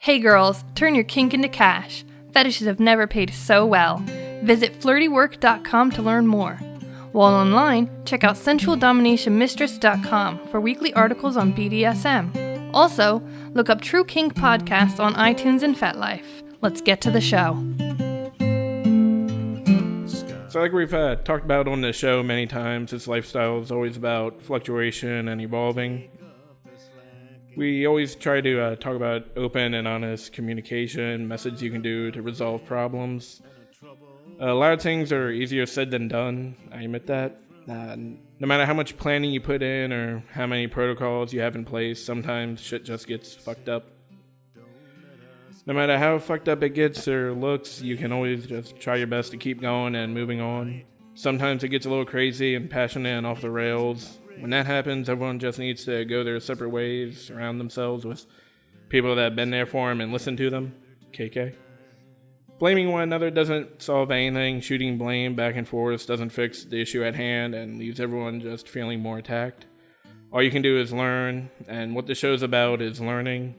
Hey girls, turn your kink into cash. Fetishes have never paid so well. Visit flirtywork.com to learn more. While online, check out sensualdominationmistress.com for weekly articles on BDSM. Also, look up True Kink Podcasts on iTunes and FetLife. Let's get to the show. So like we've talked about on the show many times, this lifestyle is always about fluctuation and evolving. We always try to talk about open and honest communication, methods you can do to resolve problems. A lot of things are easier said than done, I admit that. No matter how much planning you put in or how many protocols you have in place, sometimes shit just gets fucked up. No matter how fucked up it gets or looks, you can always just try your best to keep going and moving on. Sometimes it gets a little crazy and passionate and off the rails. When that happens, everyone just needs to go their separate ways, surround themselves with people that have been there for them and listen to them. KK. Blaming one another doesn't solve anything. Shooting blame back and forth doesn't fix the issue at hand and leaves everyone just feeling more attacked. All you can do is learn, and what the show's about is learning.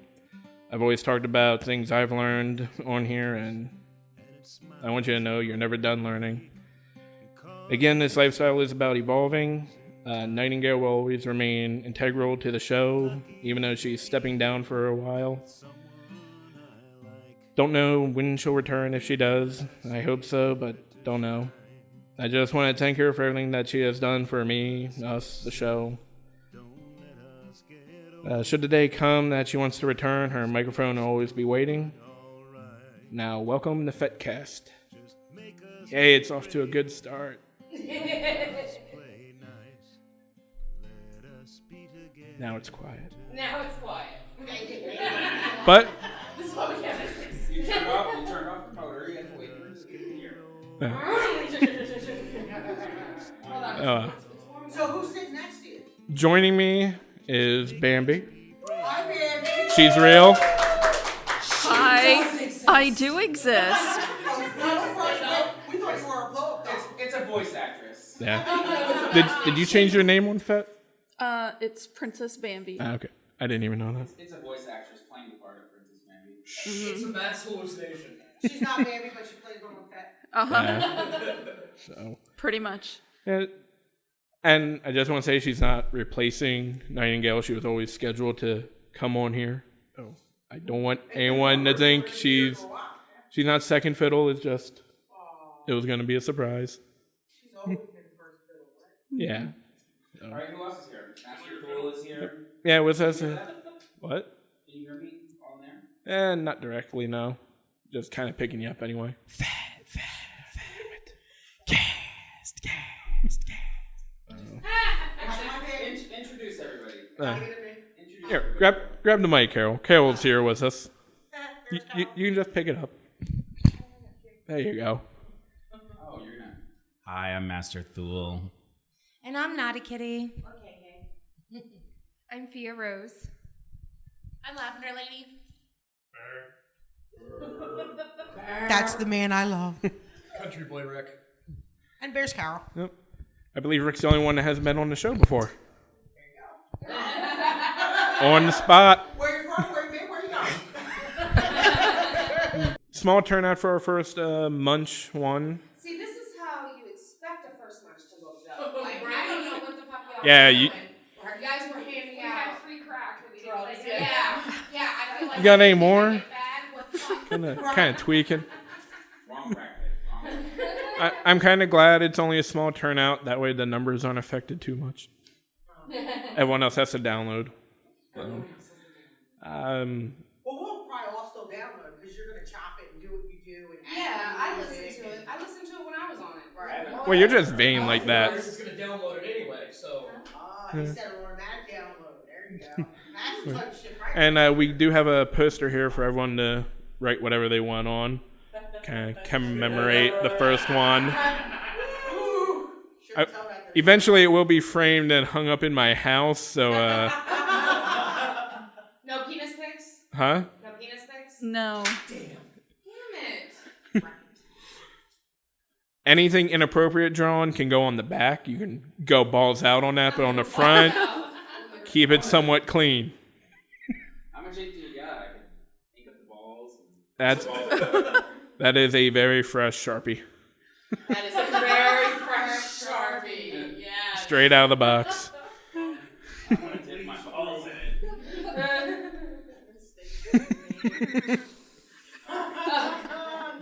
I've always talked about things I've learned on here, and I want you to know you're never done learning. Again, this lifestyle is about evolving. Nightingale will always remain integral to the show, even though she's stepping down for a while. Don't know when she'll return, if she does. I hope so, but don't know. I just want to thank her for everything that she has done for me, us, the show. Should the day come that she wants to return, her microphone will always be waiting. Now, welcome to FetCast. Hey, it's off to a good start. Now it's quiet. But this is what we have. You turn off the motor, you have to wait for it to get here. So who's sitting next to you? Joining me is Bambi. Hi, Bambi. She's real. Hi, I do exist. We thought you were a blow-up doll. It's a voice actress. Yeah. Did you change your name on Fet? It's Princess Bambi. Okay. I didn't even know that. It's a voice actress playing the part of Princess Bambi. It's a mass hallucination. She's not Bambi, but she plays one with Pet. So. Pretty much. Yeah. And I just want to say she's not replacing Nightingale. She was always scheduled to come on here. Oh, I don't want anyone to think she's not second fiddle. It's just it was going to be a surprise. She's always been first fiddle, right? Yeah. So. All right, who else is here? Master Tool is here. Yeah, it was us. What? Can you hear me on there? Not directly, no. Just kind of picking you up anyway. Cast. Introduce everybody. Here, grab the mic, Carol. Carol's here with us. You can just pick it up. There you go. Oh, you're not. Hi, I'm Master Thule. And I'm Naughty Kitty. Okay. I'm Fia Rose. I'm Lavender Lady. That's the man I love. Country boy Rick. And Bears Carol. Yep. I believe Rick's the only one that hasn't been on the show before. There you go. On the spot. Where you from? Where you going? Small turnout for our first Munch one. See, this is how you expect a first Munch to look, though. Like, I don't know what the fuck y'all Yeah, were you doing. You guys were handing out free crack. Drugs, yeah, I feel like You got any more? Bad. What the fuck? Kind of tweaking. Wrong bracket. I'm kind of glad it's only a small turnout. That way the numbers aren't affected too much. Everyone else has to download. So, Well, we'll probably all still download because you're going to chop it and do what you do. And Yeah, I listened to it. I listened to it when I was on it. Right. well, you're just vain like that. You're just going to download it anyway, so. He said an automatic download. There you go. That's the type of shit right And we do have a poster here for everyone to write whatever they want on. Kind of commemorate the first one. Eventually, it will be framed and hung up in my house. So, No penis pics? huh? No penis pics? No. Damn it. Anything inappropriate drawn can go on the back. You can go balls out on that, but on the front, keep it somewhat clean. How much ink do you got? I can ink up the ball. That is a very fresh Sharpie. That is a very fresh Sharpie. Yeah. Straight out of the box. I want to dip my balls in it.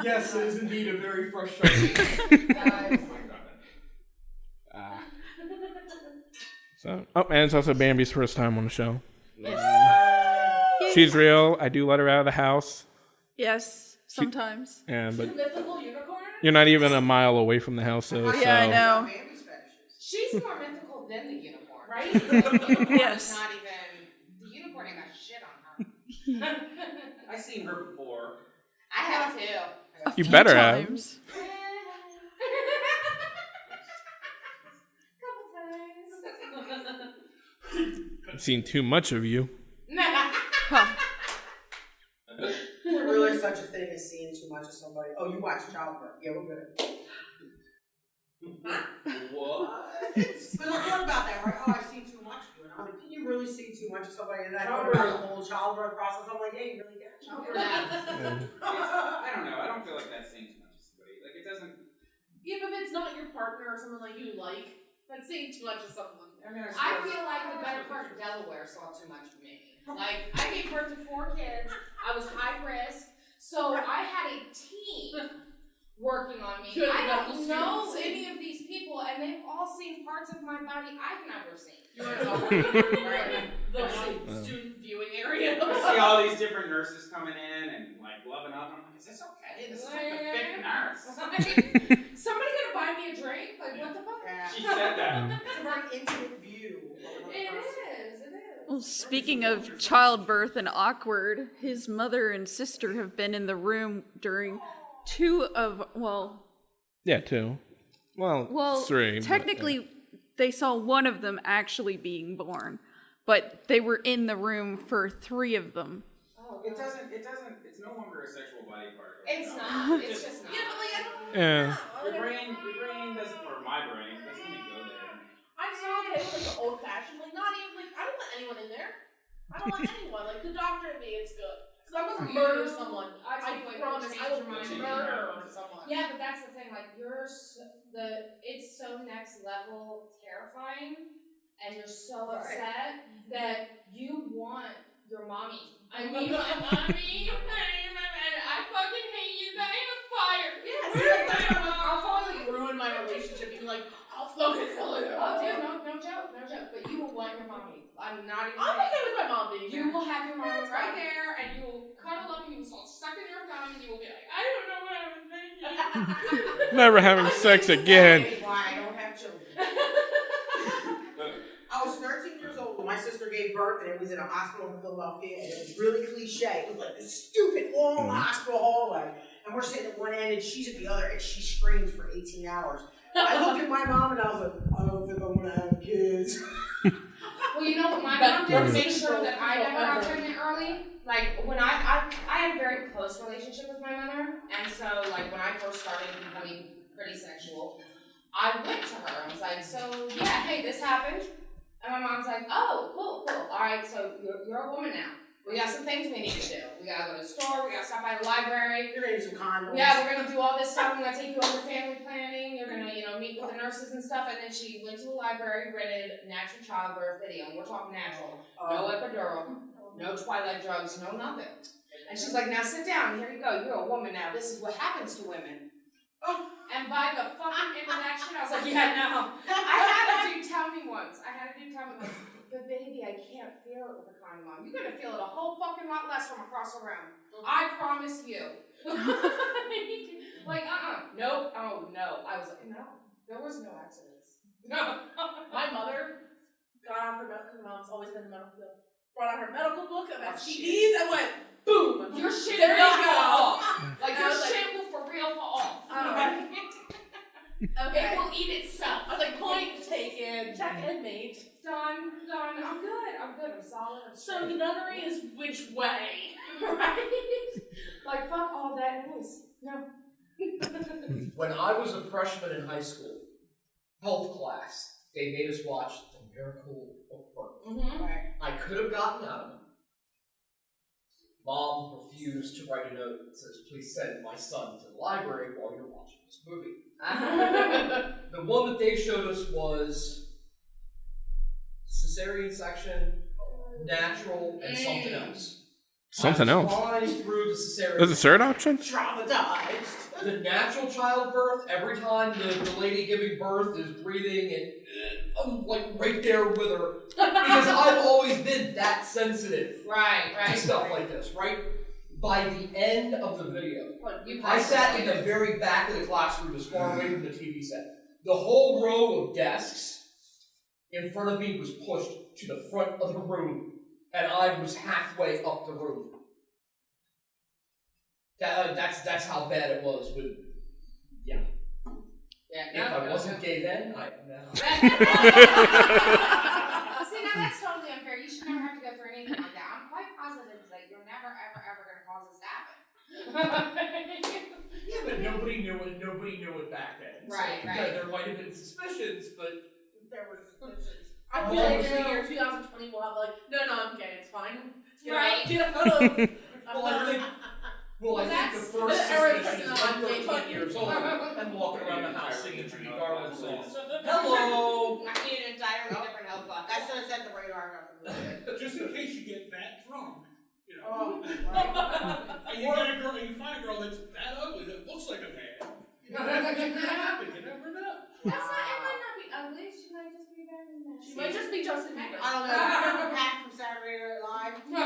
Yes, it is indeed a very fresh Sharpie. So, and it's also Bambi's first time on the show. She's real. I do let her out of the house. Yes, sometimes. But Mythical unicorn? you're not even a mile away from the house, though. Yeah, I know. She's more mythical than the unicorn, right? Yes. Not even the unicorn ain't got shit on her. I've seen her before. I have too. A You few better have. times. I've seen too much of you. Huh. Is there really such a thing as seeing too much of somebody? Oh, you watch Childbirth. Yeah, we're good. What? Because I thought about that, right? Oh, I've seen too much of you. And I'm like, can you really see too much of somebody? And then I thought about the whole childbirth process. I'm like, yeah, you really get childbirth. I don't know. I don't feel like that's saying too much of somebody. Like, it doesn't. Yeah, but if it's not your partner or someone like you like, that's saying too much of someone. I mean, I feel like the better part of Delaware saw too much of me. Like, I gave birth to 4 kids. I was high risk. So I had a team working on me. I don't know any of these people, and they've all seen parts of my body I've never seen. The student viewing area. I see all these different nurses coming in and like loving up. I'm like, is this okay? This is like a fake nurse. Somebody gonna buy me a drink? Like, what the fuck? Yeah. She said that. It's a very intimate view. It is. Well, speaking of childbirth and awkward, his mother and sister have been in the room during 2 of, Yeah, 2. Well, 3. technically they saw one of them actually being born, but they were in the room for 3 of them. Oh, It doesn't, it's no longer a sexual body part. It's not. It's just not. Yeah, but like, I don't Yeah. Your brain doesn't, or my brain doesn't even go there. I'm so okay with like the old fashioned, like not even like I don't let anyone in there. I don't let anyone. Like the doctor and me, it's good. Because I'm gonna murder someone. I promise I will murder someone. Yeah, but that's the thing. Like, it's so next level terrifying, and you're so upset that you want your mommy. I mean, my mommy. And I fucking hate you guys. I'm fired. Yes. I'll probably like ruin my relationship. Being like, I'll fucking kill you. Oh, dude, no joke. But you will want your mommy. I'm not even. I'm okay with my mom being You here. will have your mom right there, and you will cuddle up, and you will start sucking your thumb, and you will be like, I don't know what I was thinking. Never having sex again. Why I don't have children. I was 13 years old when my sister gave birth, and it was in a hospital in Philadelphia, and it was really cliche. It was like this stupid long hospital hallway, and we're sitting at one end, and she's at the other, and she screamed for 18 hours. I looked at my mom, and I was like, I don't think I want to have kids. Well, you know what my mom did to make sure that I never got pregnant early? Like, when I had a very close relationship with my mother, and so, like, when I first started becoming pretty sexual, I went to her and was like, so, yeah, hey, this happened. And my mom's like, oh, cool. All right, so you're a woman now. We got some things we need to do. We gotta go to the store, we gotta stop by the library. You're gonna do some condoms. Yeah, we're gonna do all this stuff. I'm gonna take you over family planning. You're gonna, meet with the nurses and stuff. And then she went to the library, rented natural childbirth video. And we're talking natural. No epidural, no twilight drugs, no nothing. And she's like, now sit down. Here you go. You're a woman now. This is what happens to women. And by the fucking end of that shit, I was like, yeah, no. I had a dude tell me once. But baby, I can't feel it with a condom on. You're gonna feel it a whole fucking lot less from across the room. I promise you. Like, nope. Oh no. I was like, no. There was no accidents. No. My mother got on her medical, because mom's always been in the medical field. Brought out her medical book of STDs and went, boom! Your shit There will you fall go. off. Like, your shit will for real fall off. Okay. It will eat itself. I was like, point taken, check and mate. Done. I'm good. I'm solid. I'm So straight. the nunnery is which way? Right? Like, fuck all that noise. No. When I was a freshman in high school, health class, they made us watch The Miracle of Birth. Mm-hmm. I could have gotten out of it, Mom refused to write a note that says, please send my son to the library while you're watching this movie. The one that they showed us was cesarean section, natural, and something else. Something else? Flying through the cesarean. There's a third option? Traumatized. The natural childbirth, every time the lady giving birth is breathing, and I'm like right there with her. Because I've always been that sensitive Right, to stuff like this, right? By the end of the video, You I sat in the very back of the classroom, as far away from the TV set. The whole row of desks in front of me was pushed to the front of the room, and I was halfway up the room. That's how bad it was with, yeah. If I wasn't gay then, I now. See, now that's totally unfair. You should never have to go through anything like that. I'm quite positive that you're never, ever going to cause this to happen. Yeah, but nobody knew it back then. Right, so, right. There might have been suspicions, but There were suspicions. I feel like in the year 2020 we'll have like, no, I'm gay, it's fine. Right. Get out of I think the first Eric suspicion is is I'm not 13 years old and walking around the house singing Judy Garland songs. Hello! I need an entirely different health club. That's gonna set the radar up. Just in case you get that drunk, you know. Oh, And you get a girl, and you find a girl that's that ugly that looks like a man. It could happen. You never know. That's not, it might not be ugly. She might just be very nice. She might just be Justin Bieber. I don't know. Remember Pat from Saturday Night Live? You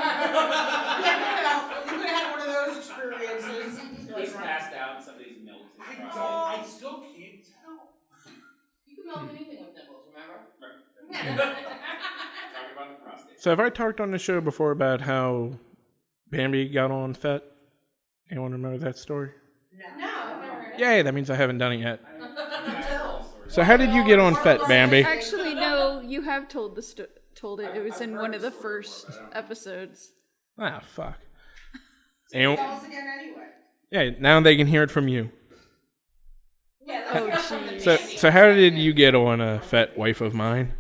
could have had one of those experiences. He's passed out and somebody's milked his prostate. I still can't tell. You can milk anything with nipples, remember? Talking about the prostate. So have I talked on the show before about how Bambi got on Fet? Anyone remember that story? No, I've never heard it. Yay, that means I haven't done it yet. So how did you get on Fet, Bambi? Actually, no, you have told told it. It was in one of the first episodes. Ah, fuck. Tell And, us again anyway. yeah, now they can hear it from you. Yeah, Oh, that's from the jeez. So beginning. so how did you get on a Fet, wife of mine?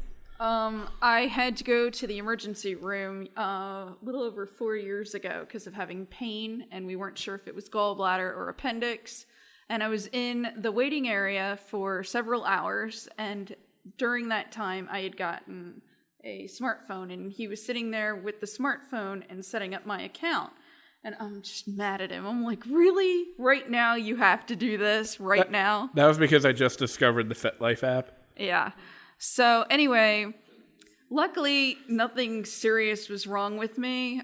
I had to go to the emergency room a little over 4 years ago because of having pain, and we weren't sure if it was gallbladder or appendix. And I was in the waiting area for several hours, and during that time, I had gotten a smartphone, and he was sitting there with the smartphone and setting up my account. And I'm just mad at him. I'm like, really? Right now you have to do this? Right now? That was because I just discovered the FetLife app. Yeah. So anyway, luckily nothing serious was wrong with me.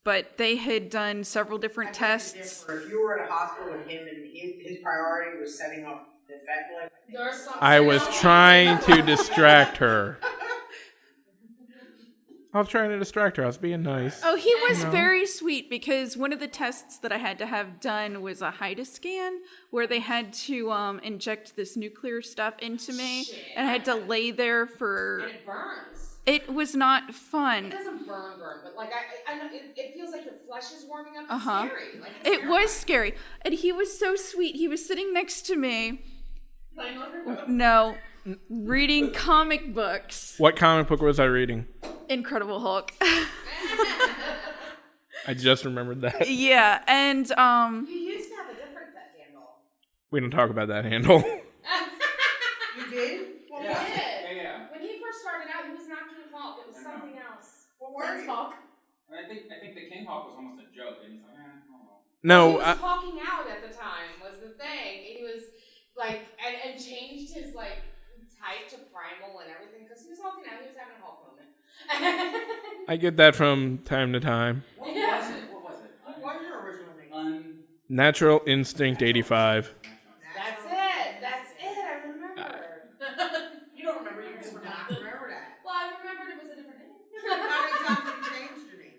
But they had done several different tests. If you were at a hospital with him and his priority was setting up the FetLife, There's something I was else. trying to distract her. I was trying to distract her. I was being nice. Oh, he was No. very sweet because one of the tests that I had to have done was a HIDA scan where they had to inject this nuclear stuff into me, and I had to lay there for. And it burns. It was not It fun. doesn't burn, but like I know it feels like your flesh is warming up. It's Uh-huh. scary. Like, it's It was scary, and he was so sweet. He was sitting next to me. Playing on her phone. No, reading comic books. What comic book was I reading? Incredible Hulk. I just remembered that. Yeah, and You used to have a different Fet handle. We don't talk about that handle. you did? Well, Yeah. what? Yeah. When he first started out, he was not KingHulk. It was I know. something else. What were you? Talk. And I think the KingHulk was almost a joke, and he's like, oh. He No, was talking out at the time was the thing. He was like and changed his like type to primal and everything because he was hulking out. He was having a Hulk moment. I get that from time to time. What was it? What was it? What was your original name? Natural Instinct 85. That's it. That's it. I remember. You don't remember, you just I forgot. remember that. Well, I remembered it was a different name. How many times have you changed your name?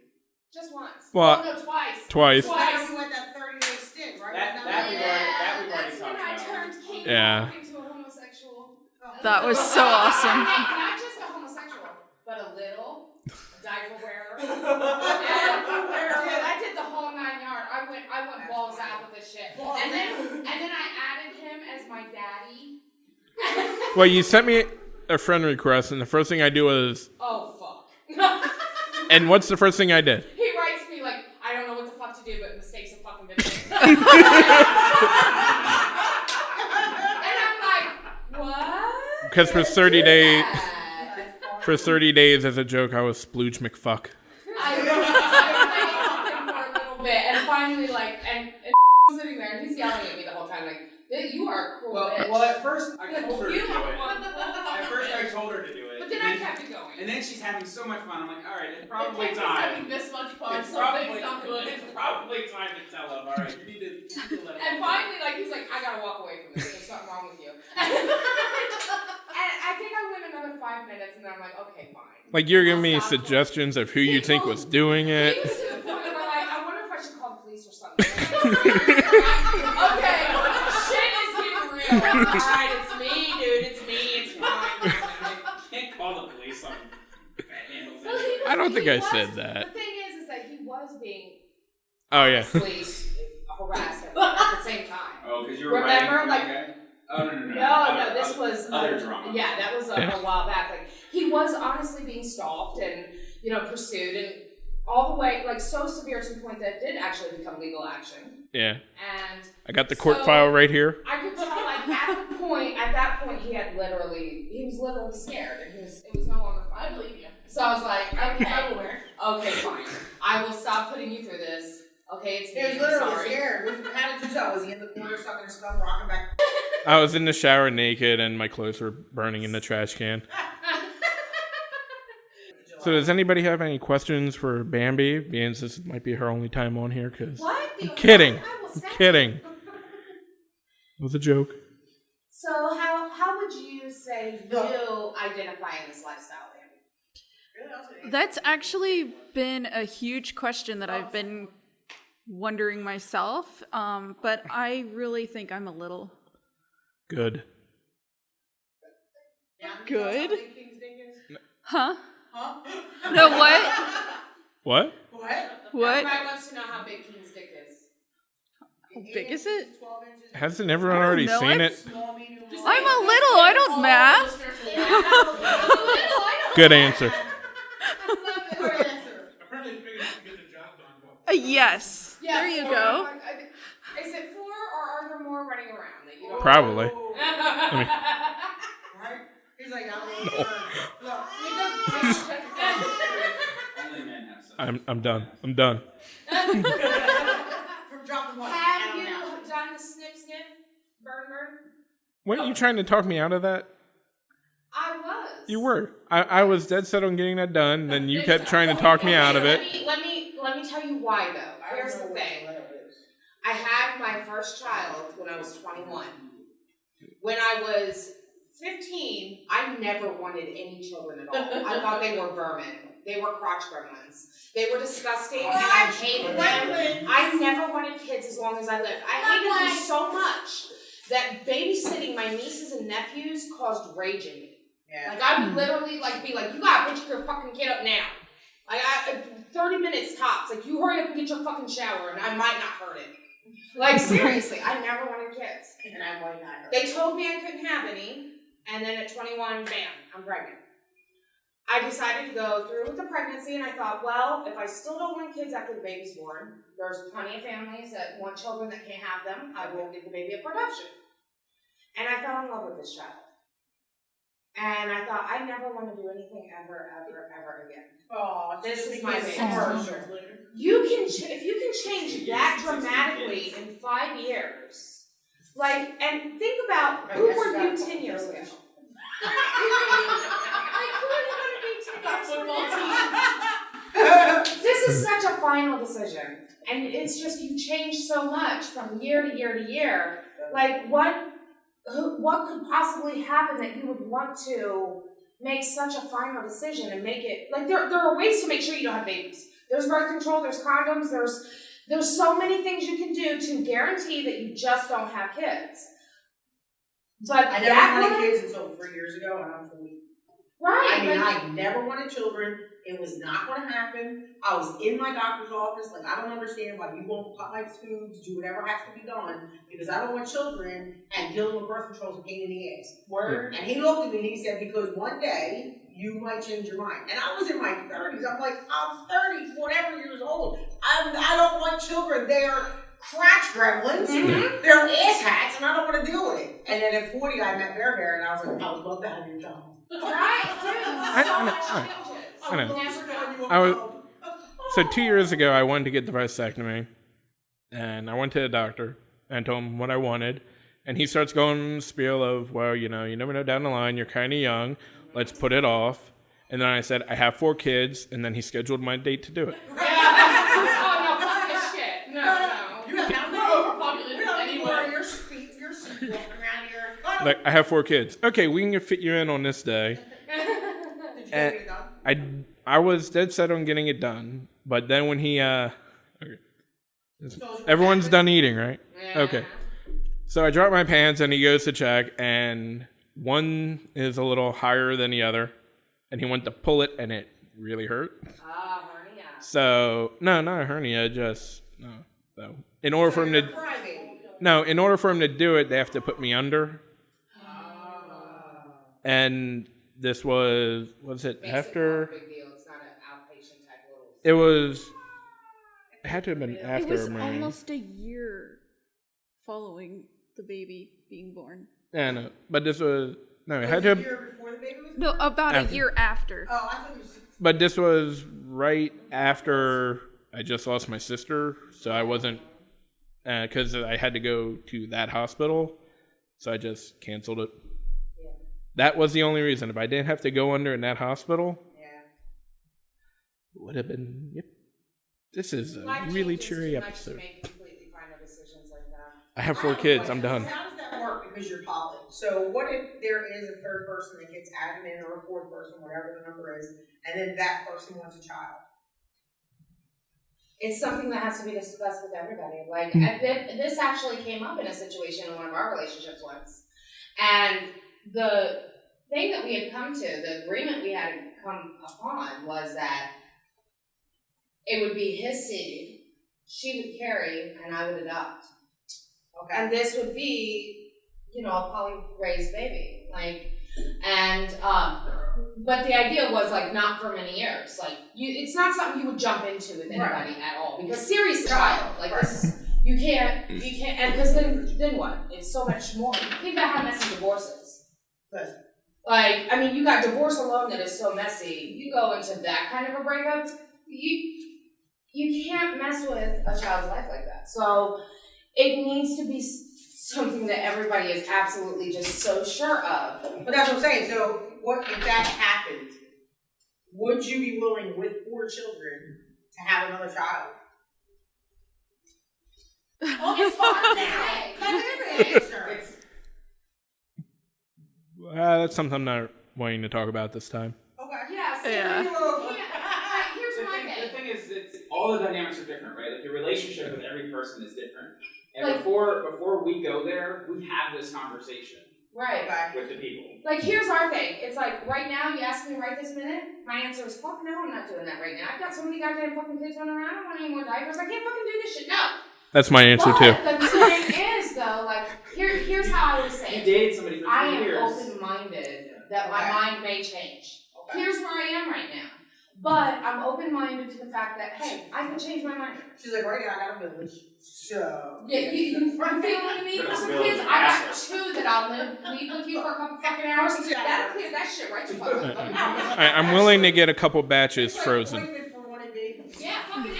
Just once. Well, no, twice. twice. Well, you went that 30-day stint, right? That we've already That's talked when I about. turned KingHulk Yeah. into a homosexual. that was so awesome. Not just a homosexual, but a little diaper wearer. And, dude, I did the whole 9 yards. I went balls out with this shit. And then I added him as my daddy. Well, you sent me a friend request, and the first thing I do was, Oh fuck. and what's the first thing I did? He writes me like, the mistakes of fucking videos. And I'm like, what? Because for 30 days, for 30 days as a joke, I was Splooge McFuck. I was him for a little bit, and finally, like, and sitting there, and he's yelling at me the whole time, like, you are a cool bitch. Well, at first I told her to do You it. are one. At first I told her to do it. But then I kept it going. And then she's having so much fun. I'm like, all right, it's probably If time. having this much fun, It's probably, something's not good. it's probably time to tell him. All right, you need to let him. And finally, like, he's like, I gotta walk away from this. There's something wrong with you. And I think I went another 5 minutes, and then I'm like, okay, fine. Like, you're giving me I'll stop. suggestions of who you think was doing He it. was to the point where, like, I wonder if I should call the police or something. Okay, shit is getting real. Alright, it's me, dude. It's me. It's fine. I can't call the police on fat handles. I don't think I was- said that. The thing is that he was being Oh, yeah. police harassed at the same time. Oh, because you were Remember, writing like- okay? Oh, no. No, this was other drama. Yeah, that was a while back. Like, he was honestly being stalked and pursued, and all the way, like, so severe to the point that it did actually become legal action. Yeah. And I got the court so, file right here. I could tell, like, at that point, he was literally scared, and it was no longer fun. I believe you. So I was like, okay, I'm aware. okay, fine. I will stop putting you through this. Okay, it's me. He was I'm literally sorry. scared. How did you tell? Was he in the corner sucking his thumb, rocking back? I was in the shower naked and my clothes were burning in the trash can. So does anybody have any questions for Bambi? Being this might be her only time on here, because What? I'm kidding. I will I'm say- kidding. It was a joke. So how would you say you identify in this lifestyle, Bambi? That's actually been a huge question that I've been wondering myself, but I really think I'm a little Good. good. Huh? No, what? What? What? Everybody wants to know how big King's dick is. How big is it? Hasn't everyone already know. seen it? I'm a little. I don't math. Good answer. Apparently it's big enough to get the job done. Yes. Yeah, There you or- go. Is it 4 or are there more running around that you don't Probably. Right? He's like, I'm Only men have such. I'm done. I'm done. from dropping one. Have you done the snip, burn? Weren't you trying to talk me out of that? I was. You were. I was dead set on getting that done. Then you kept trying to talk me out of it. Let me tell you why though. Here's the thing. I had my first child when I was 21. When I was 15, I never wanted any children at all. I thought they were vermin. They were crotch gremlins. They were disgusting, and I hated them. I never wanted kids as long as I lived. I hated them so much that babysitting my nieces and nephews caused rage in me. Yeah. Like, I would literally, like, be like, you gotta pick your fucking kid up now. Like, 30 minutes tops. Like, you hurry up and get your fucking shower, and I might not hurt it. Like, seriously, I never wanted kids. And I might not. They told me I couldn't have any, and then at 21, bam, I'm pregnant. I decided to go through with the pregnancy, and I thought, well, if I still don't want kids after the baby's born, there's plenty of families that want children that can't have them. I will get the baby at production. And I fell in love with this child. And I thought, I never want to do anything ever again. Oh, This is my baby. baby. You can, if you can change that dramatically in 5 years, like, and think about, who were you 10 years ago? Like, who are you going to be 10 years from now? This is such a final decision, and it's just, you change so much from year to year to year. Like, what could possibly happen that you would want to make such a final decision and make it, like, there are ways to make sure you don't have babies. There's birth control, there's condoms, there's so many things you can do to guarantee that you just don't have kids. But I never wanted kids until 3 years ago, and I'm 40. Right. I mean, I never wanted children. It was not going to happen. I was in my doctor's office. Like, I don't understand why you won't cut my tubes, do whatever has to be done, because I don't want children, and dealing with birth control is a pain in the ass. Word. And he looked at me and he said, because one day you might change your mind. And I was in my 30s. I'm like, I'm 30, whatever years old. I don't want children. They're crotch gremlins. Mm-hmm. They're ass hats, and I don't want to deal with it. And then at 40, I met Bear Bear, and I was like, I would love to have your child. Right, dude. So much I know. changes. I was, so 2 years ago, I wanted to get the vasectomy, and I went to the doctor and told him what I wanted, and he starts going the spiel of, well, you never know down the line, you're kind of young, let's put it off. And then I said, I have 4 kids, and then he scheduled my date to do it. Oh, no, fuck this shit. No. You have how many? Overpopulated anywhere. Your speed, walking around here. Like, I have 4 kids. Okay, we can fit you in on this day. Did you get it done? I was dead set on getting it done, but then when he, okay. Everyone's done eating, right? Yeah. Okay. So I drop my pants and he goes to check, and one is a little higher than the other, and he went to pull it and it really hurt. Ah, hernia. So, no, not a hernia, just, no. So, in order for him to do it, they have to put me under. And this was it after? Big deal. It's not an outpatient type little. It had to have been after. It was my, almost a year following the baby being born. Yeah, no, but this was it had to A have, year before the baby was No, about After. a year after. Oh, I thought you was... but this was right after I just lost my sister, so I wasn't because I had to go to that hospital, so I just canceled it. Yeah. That was the only reason. If I didn't have to go under in that hospital, Yeah. it would have been. Yep. This is a Life really changes cheery too much to episode. make completely final decisions like that. I have 4 kids. I'm done. How does that work? Because you're poly. So what if there is a third person that gets added in, or a fourth person, whatever the number is, and then that person wants a child? It's something that has to be discussed with everybody. Like, this actually came up in a situation in one of our relationships once. And the thing that we had come to, the agreement we had come upon was that it would be his seed, she would carry, and I would adopt. Okay. And this would be, a poly-raised baby. But the idea was, not for many years. It's not something you would jump into with anybody at all. Because serious child, this is, you can't, and because then what? It's so much more. Think about how messy divorce is. Listen. You got divorce alone that is so messy. You go into that kind of a breakup, you can't mess with a child's life like that. So it needs to be something that everybody is absolutely just so sure of. But that's what I'm saying. So what if that happened? Would you be willing, with 4 children, to have another child? It's hard to say. Answer. That's something I'm not wanting to talk about this time. Okay. Yeah. Yeah. Here's my The thing. thing is, all the dynamics are different, right? Like, your relationship with every person is different. And Like- before we go there, we have this conversation Right. with the people. Here's our thing. It's right now, you ask me right this minute, my answer is, fuck no, I'm not doing that right now. I've got so many goddamn fucking kids running around, I don't want any more diapers. I can't fucking do this shit. No. That's my answer too. But the thing is, though, here's how I would say You it. dated somebody for 3 I am years. open-minded that my Okay. mind may change. Okay. Here's where I am right now. But I'm open-minded to the fact that, hey, I can change my mind. She's like, right now I got a village. So. Yeah, you feel what I mean? For some kids, I got 2 that I'll leave with you for a couple fucking hours. That'll clear that shit right the fuck up. I'm willing to get a couple batches frozen. Appointment for one of babies. Yeah, fucking A.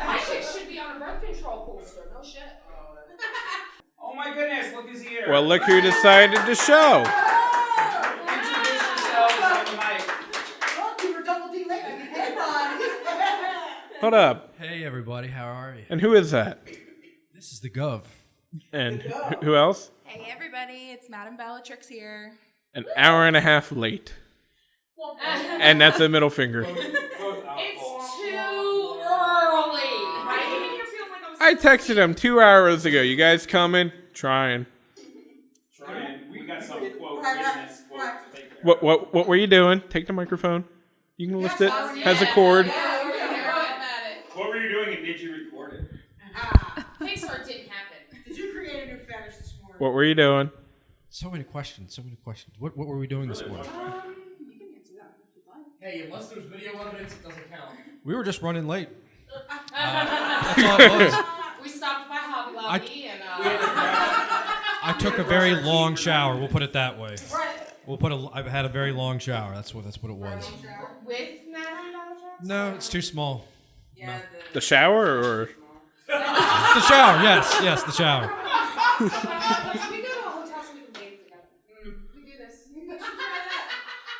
My shit should be on a birth control poster. No shit. Oh my goodness, look who's here. Well, look who decided to show. Introduce yourselves on the mic. Look, you were double D late. Hey, buddy. Hold up. Hey everybody, how are you? And who is that? This is the Gov. And who else? Hey everybody, it's Madam Bellatrix here. An hour and a half late. And that's a middle finger. It's too early. I didn't even feel like I texted him 2 hours ago. You guys coming? Trying. Ryan, we got some quote business quote to take care of. What were you doing? Take the microphone. You can lift it. Has a cord. What were you doing and did you record it? Pixar didn't happen. Did you create a new fetish this morning? What were you doing? So many questions. What were we doing this morning? You can answer that if you'd like. Hey, unless there's video evidence, it doesn't count. We were just running late. That's all it was. We stopped by Hobby Lobby and I took a very long shower. We'll put it that way. right. I've had a very long shower. That's what it was. With Madame Belichick? No, it's too small. Yeah, The shower or? The shower, yes, the shower. Can we go to a hotel so we can bathe together? We do this. You should try that.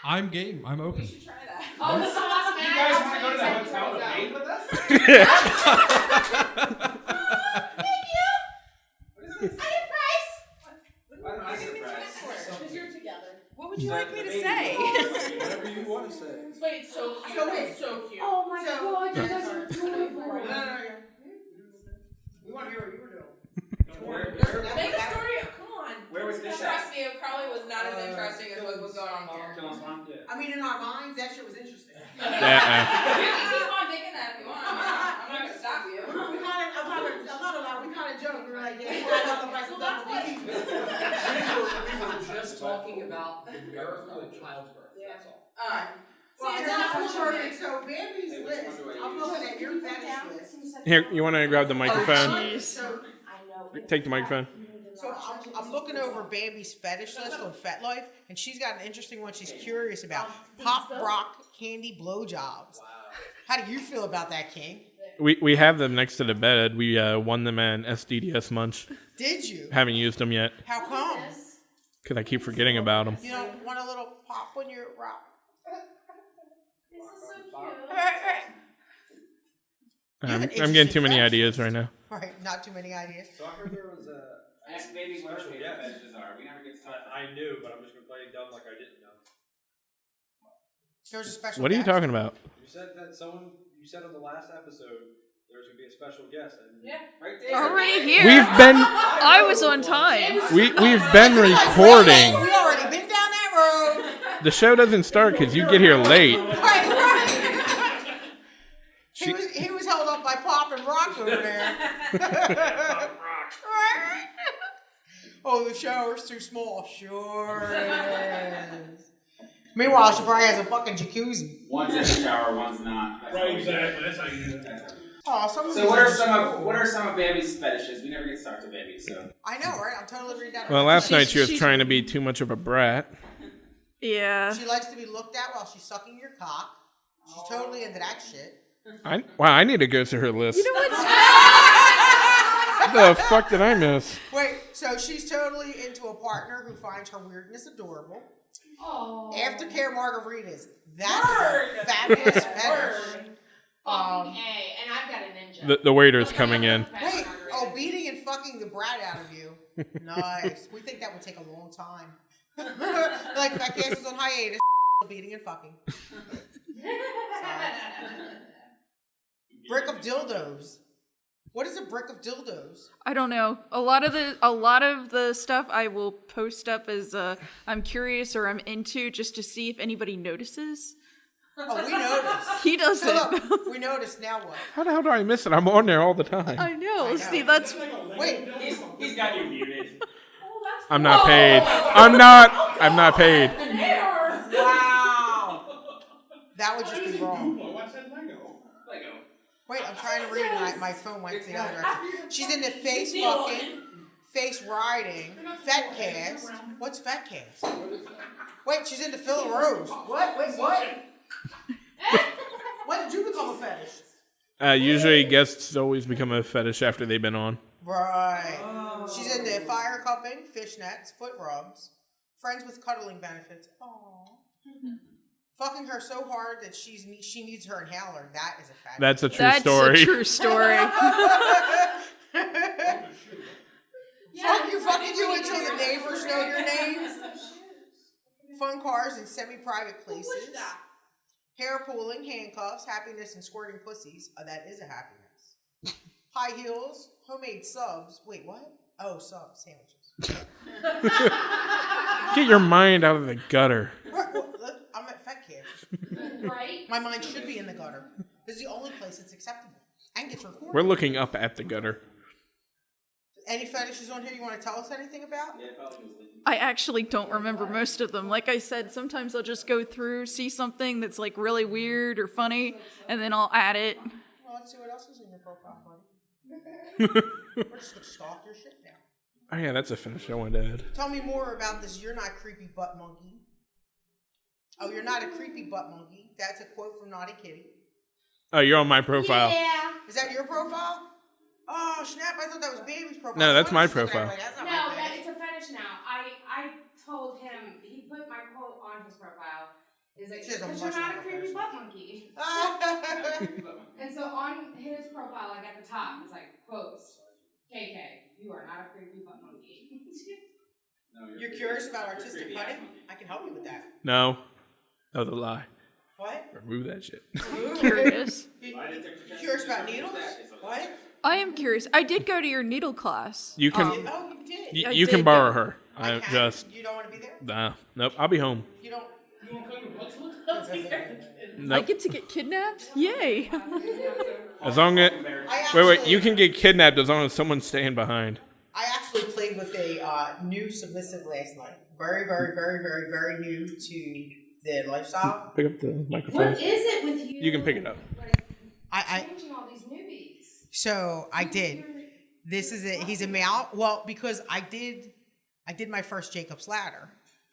I'm game. I'm open. try that. Oh, this is awesome. You guys want to go to the hotel to bathe with us? Thank you. I get price. Why don't I get price? Because you're together. What would you like me to say? Whatever you want to say. Wait, it's so cute. It's so cute. Oh my So- god, you guys are adorable. We want to hear what you were doing. Make a story. Come on. Where was this at? Trust me, it probably was not as interesting as what was going on here. I mean, in our minds, that shit was interesting. You can keep on thinking that if you want. I'm not gonna stop you. I'm not allowed. We kind of joked. We were like, yeah, you got nothing like We were just talking about the birth of childbirth. That's all. Alright. Well, that's what's perfect. So Bambi's list. I'm looking at your fetish list. Here, you want to grab the microphone? So, Take the microphone. so I'm looking over Bambi's fetish list on FetLife, and she's got an interesting one she's curious about. Pop rock candy blowjobs. How do you feel about that, King? We have them next to the bed. We won them at SDDS Munch. Did you? Haven't used them yet How come? because I keep forgetting about them. You don't want a little pop on your rock? This is so cute. I'm getting too many ideas right now. Right, not too many ideas. So I heard there was a. Ask baby what her favorite fetishes are. We never get started. I knew, but I'm just gonna play dumb like I didn't know. There's a special What are you guest. talking about? You said that you said on the last episode there was gonna be a special guest. And Right there. Already here. We've been I was on time. we've been recording. We already been down that road. The show doesn't start because you get here late. Right. He was held up by Pop and Rock over there. Oh, the shower's too small. Sure it is. Meanwhile, she probably has a fucking jacuzzi. One's in the shower, one's not. That's how we do it. exactly. That's how you do it. Oh, some of So these what are some of baby's fetishes? We never get to talk to baby, so. I know, right? I'm totally reading that. Well, last night she was trying to be too much of a brat. Yeah. She likes to be looked at while she's sucking your cock. She's totally into that shit. I need to go through her list. You know what's What the fuck did I miss? Wait, so she's totally into a partner who finds her weirdness adorable. Oh. Aftercare margaritas. That is a fabulous fetish. Fucking A. And I've got a ninja. The waiter's coming in. Wait, beating and fucking the brat out of you. Nice. We think that would take a long time. Like FetCast is on hiatus. Beating and fucking. Brick of dildos. What is a brick of dildos? I don't know. A lot of the stuff I will post up as I'm curious or I'm into just to see if anybody notices. Oh, we noticed. He doesn't. So look, we noticed. Now what? How the hell do I miss it? I'm on there all the time. I know. See, that's Wait. He's got you muted. I'm not paid. I'm not paid. Wow. That would just be wrong. What's that Lego? Lego. Wait, I'm trying to read and my phone went the other direction. She's into face fucking, face riding, FetCast. What's FetCast? Wait, she's into Phil Rose. What? Wait, what? When did you become a fetish? Usually guests always become a fetish after they've been on. Right. She's into fire cupping, fishnets, foot rubs, friends with cuddling benefits. Aww. Fucking her so hard that she needs her inhaler. That is a fact. That's a true story. That's a true story. Fucking you until the neighbors know your names. Fun cars in semi-private places. Hair pulling, handcuffs, happiness, and squirting pussies. Oh, that is a happiness. High heels, homemade subs. Wait, what? Oh, subs, sandwiches. Get your mind out of the gutter. I'm at FetCast. Right? My mind should be in the gutter. This is the only place it's acceptable. And gets recorded. We're looking up at the gutter. Any fetishes on here you want to tell us anything about? I actually don't remember most of them. Like I said, sometimes I'll just go through, see something that's like really weird or funny, and then I'll add it. Well, let's see what else is in your profile, buddy. We're just gonna stalk your shit now. Oh yeah, that's a finish I wanted to add. Tell me more about this. You're not creepy butt monkey. Oh, you're not a creepy butt monkey. That's a quote from Naughty Kitty. Oh, you're on my profile. Yeah. Is that your profile? Oh, snap. I thought that was baby's profile. No, that's my I was looking at it profile. like, that's not No, my that thing. it's a fetish now. I told him, he put my quote on his profile. Is like, She has a because much you're not a longer creepy face. butt monkey. And so on his profile, like at the top, it's like, quotes, KK, you are not a creepy butt monkey. You're curious about artistic cutting? I can help you with that. No, that was a lie. What? Remove that shit. Curious. You curious about needles? What? I am curious. I did go to your needle class. You can. Oh, you did. I You can did borrow go. her. I can. just. You don't want to be there? Nah. Nope. I'll be home. You don't. You want to come to Brooklyn? I'll take care of it. I Nope. get to get kidnapped? Yay. As long as. Wait. You can get kidnapped as long as someone's staying behind. I actually played with a new submissive last night. Very, very, very, very, very new to the lifestyle. Pick up the microphone. What is it with you? You can pick it up. I Changing all these newbies. So I did. This is it. He's a male. Well, because I did my first Jacob's Ladder.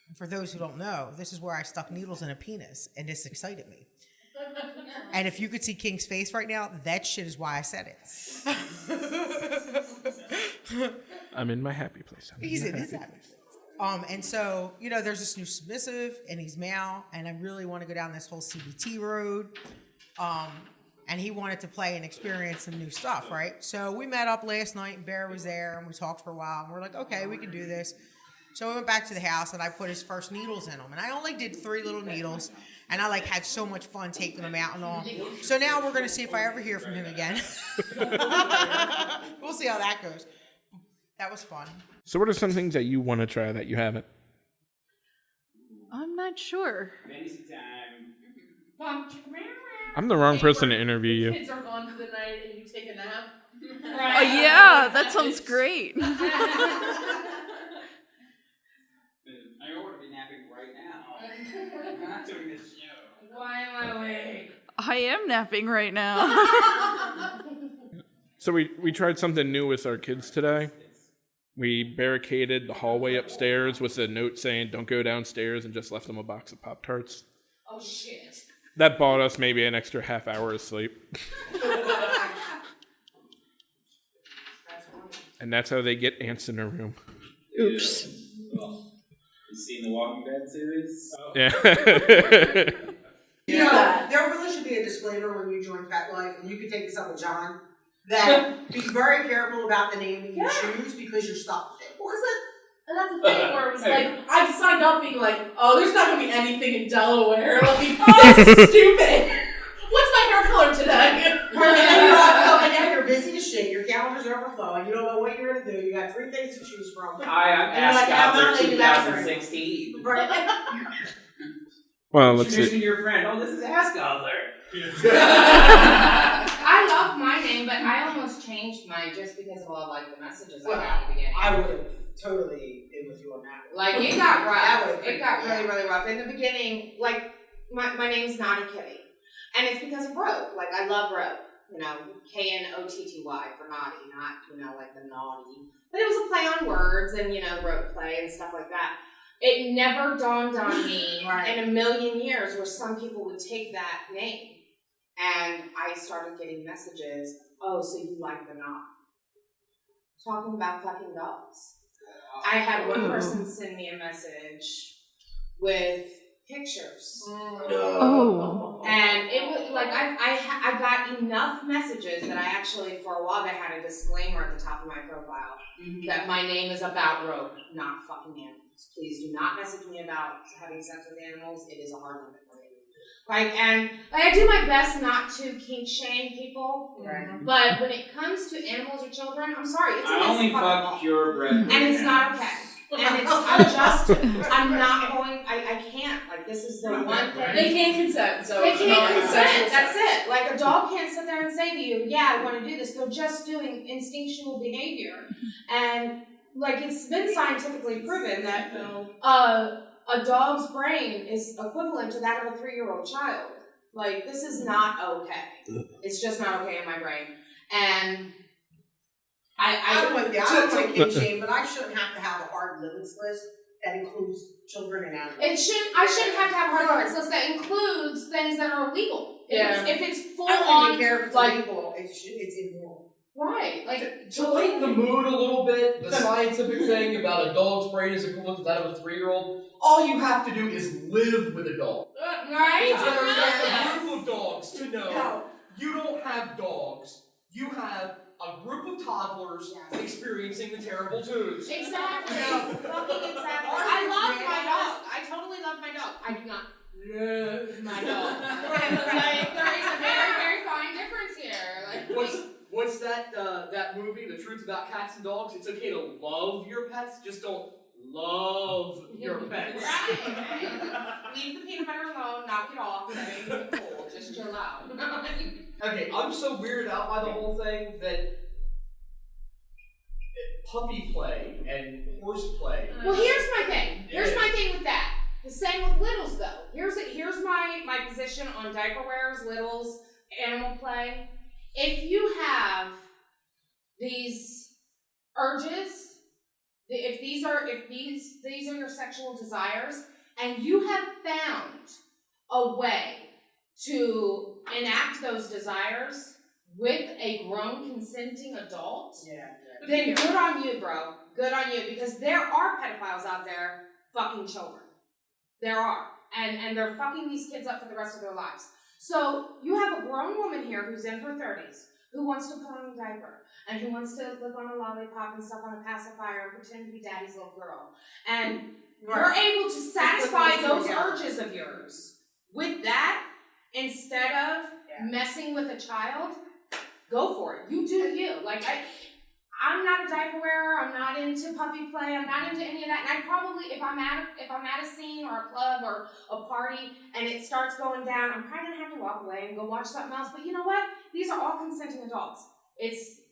And for those who don't know, this is where I stuck needles in a penis, and this excited me. And if you could see King's face right now, that shit is why I said it. I'm in my happy place. He's in his happy place. And so, there's this new submissive, and he's male, and I really want to go down this whole CBT road. And he wanted to play and experience some new stuff, right? So we met up last night, and Bear was there, and we talked for a while, and we're like, okay, we can do this. So we went back to the house, and I put his first needles in him. And I only did 3 little needles, and I had so much fun taking them out and all. So now we're going to see if I ever hear from him again. We'll see how that goes. That was fun. So what are some things that you want to try that you haven't? I'm not sure. Fantasy time. I'm the wrong person to interview you. Kids are gone for the night and you take a nap. Oh, yeah, that sounds great. I ought to be napping right now. I'm not doing this show. Why am I awake? I am napping right now. So we tried something new with our kids today. We barricaded the hallway upstairs with a note saying, don't go downstairs, and just left them a box of Pop-Tarts. Oh, shit. That bought us maybe an extra half hour of sleep. And that's how they get ants in their room. Oops. You seen the Walking Dead series? Yeah. There really should be a disclaimer when you join Fat Life, and you can take this up with John, that be very careful about the name that you choose because you're stuck with it. Well, and that's the thing where it was like, I signed up being like, oh, there's not going to be anything in Delaware. Like, oh, this is stupid. What's my hair color today? And now you're busy as shit, your calendar's overflowing, you don't know what you're going to do, you got 3 things to choose from. Hi, I'm And you're like, Ask I'm not Albert leaving that for 2016. Right. Well, let's Introduce me see. to your friend. Oh, this is Ask Albert. I love my name, but I almost changed mine just because of all the messages I got at the beginning. I would have totally been with you on that. Like, it got That rough. was It got pretty- really, really rough. In the beginning, my name's Naughty Kitty. And it's because of rope. Like, I love rope. Knotty for naughty, not, the naughty. But it was a play on words and, rope play and stuff like that. It never dawned on me in a million years where some people would take that name. And I started getting messages, oh, so you like the knot. Talking about fucking dogs. I had one person send me a message with pictures. Oh. And it was I got enough messages that I actually, for a while, I had a disclaimer at the top of my profile that my name is about rope, not fucking animals. Please do not message me about having sex with animals. It is a hard limit for me. I do my best not to kink shame people, but when it comes to animals or children, I'm sorry, it's I against only the fucking law. fuck purebred. And it's not okay. And I'm not going, I can't. This is the one thing. They can't consent, so They it's can't not consent, that's it. Like, a dog can't sit there and say to you, yeah, I want to do this. They're just doing instinctual behavior. And, it's been scientifically proven that a dog's brain is equivalent to that of a 3-year-old child. Like, this is not okay. It's just not okay in my brain. And I'm with you. I don't want to kink shame, but I shouldn't have to have a hard limits list that includes children and animals. I shouldn't have to have a hard limits list that includes things that are illegal. If it's full I don't on, even care if it's like, illegal. It's immoral. Right. Like, to lighten the mood a little bit, the scientific thing about a dog's brain is equivalent to that of a 3-year-old. All you have to do is live with a dog. Right? A group of dogs to know you don't have dogs. You have a group of toddlers experiencing the terrible twos. Exactly. Fucking exactly. I love my dog. I totally love my dog. I do not love my dog. Like, there is a very, very fine difference here. Like, What's that that movie, The Truth About Cats and Dogs? It's okay to love your pets, just don't love your pets. Right. Leave the peanut butter alone, knock it off, that ain't even cool. Just chill out. Okay, I'm so weirded out by the whole thing that puppy play and horse play. Well, here's my thing. Here's my thing with that. The same with littles, though. Here's my position on diaper wearers, littles, animal play. If you have these urges, if these are your sexual desires, and you have found a way to enact those desires with a grown consenting adult, then good on you, bro. Good on you, because there are pedophiles out there fucking children. There are. And they're fucking these kids up for the rest of their lives. So you have a grown woman here who's in her 30s, who wants to put on a diaper, and who wants to lick on a lollipop and stuff on a pacifier and pretend to be daddy's little girl. And you're able to satisfy those urges of yours with that instead of messing with a child. Go for it. You do you. Like, I'm not a diaper wearer. I'm not into puppy play. I'm not into any of that. And I probably, if I'm at a scene or a club or a party and it starts going down, I'm probably gonna have to walk away and go watch something else. But you know what? These are all consenting adults. It's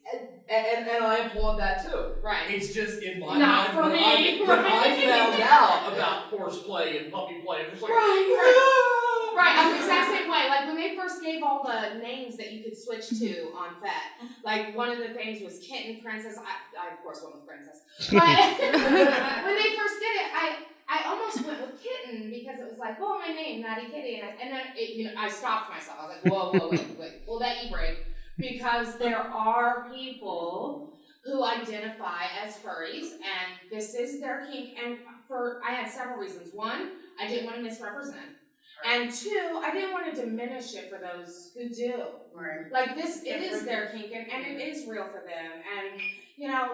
and I applaud that too. Right. It's just in my Not mind for me. when I found out about horse play and puppy play, it was like Right, I'm the exact same way. Like, when they first gave all the names that you could switch to on Fet, like, one of the things was Kitten, Princess. I of course, went with Princess. But when they first did it, I almost went with Kitten because it was like, oh, my name, Natty Kitty. And then I stopped myself. I was like, whoa, wait. Pull that e-brake. Because there are people who identify as furries, and this is their kink. And I had several reasons. One, I didn't want to misrepresent. And two, I didn't want to diminish it for those who do. Right. Like, it is their kink, and it is real for them. And,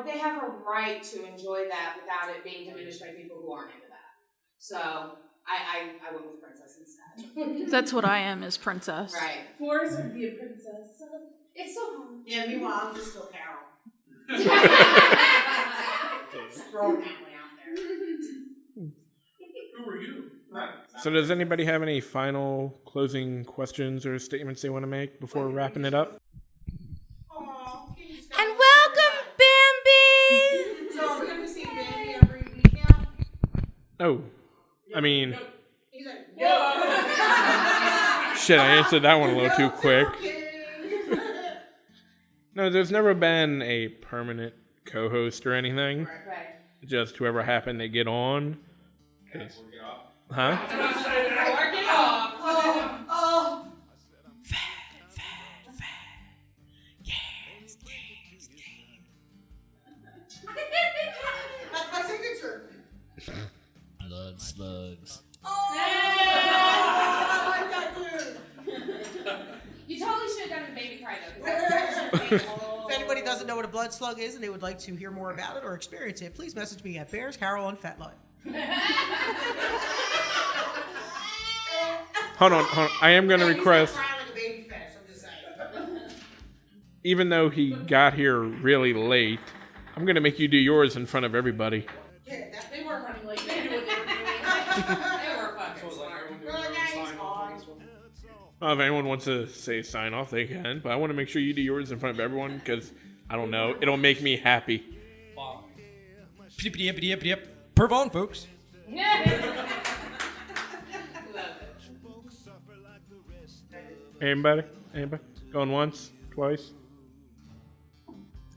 they have a right to enjoy that without it being diminished by people who aren't into that. So, I went with Princess instead. That's what I am, is Princess. Right. Forrest would be a princess. It's so hard. Yeah, meanwhile, I'm just still Carol. Just throwing that one out there. Who are you? Right. So does anybody have any final closing questions or statements they want to make before wrapping it up? And welcome, Bambi! So we're going to see Bambi every week now? Oh, I mean, He's like, shit, I answered that one a little too quick. No, there's never been a permanent co-host or anything. Right. Just whoever happened to get on. Huh? Work it off. oh. That's my signature. Blood slugs. Oh, I like that dude. You totally should have done the baby cry, though. If anybody doesn't know what a blood slug is and they would like to hear more about it or experience it, please message me at Bears Carol on FetLife. Hold on. I am going to request, Crying like a baby fetish, I'm just saying. even though he got here really late, I'm going to make you do yours in front of everybody. They weren't running late. They knew what they were doing. They were fucking smart. Well, if anyone wants to say sign off, they can. But I want to make sure you do yours in front of everyone because, I don't know, it'll make me happy. Perv on, folks. Yeah. Love it. Anybody? Going once? Twice?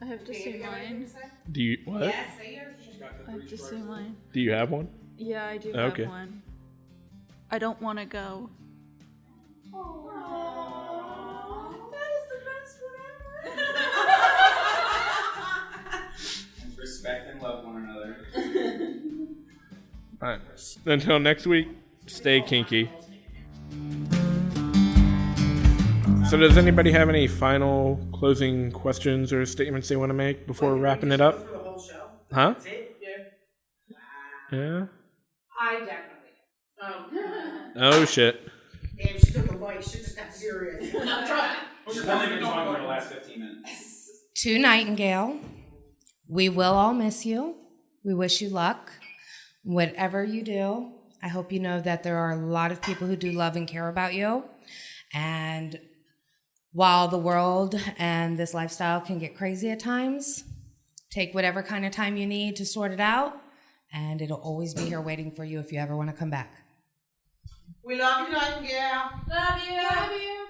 I have to say mine. Do you what? Yes, say yours. I have to say mine. Do you have one? Yeah, I do Okay. have one. I don't want to go. That is the best one ever. Respect and love one another. All right. Until next week, stay kinky. So does anybody have any final closing questions or statements they want to make before wrapping it up? For the whole show. Huh? That's it? Yeah? I definitely. Oh, shit. Damn, she took a bite. She just got serious. We've only been talking for the last 15 minutes. To Nightingale, we will all miss you. We wish you luck. Whatever you do, I hope you know that there are a lot of people who do love and care about you. And while the world and this lifestyle can get crazy at times, take whatever kind of time you need to sort it out, and it'll always be here waiting for you if you ever want to come back. We love you, Nightingale. Love you. Love you.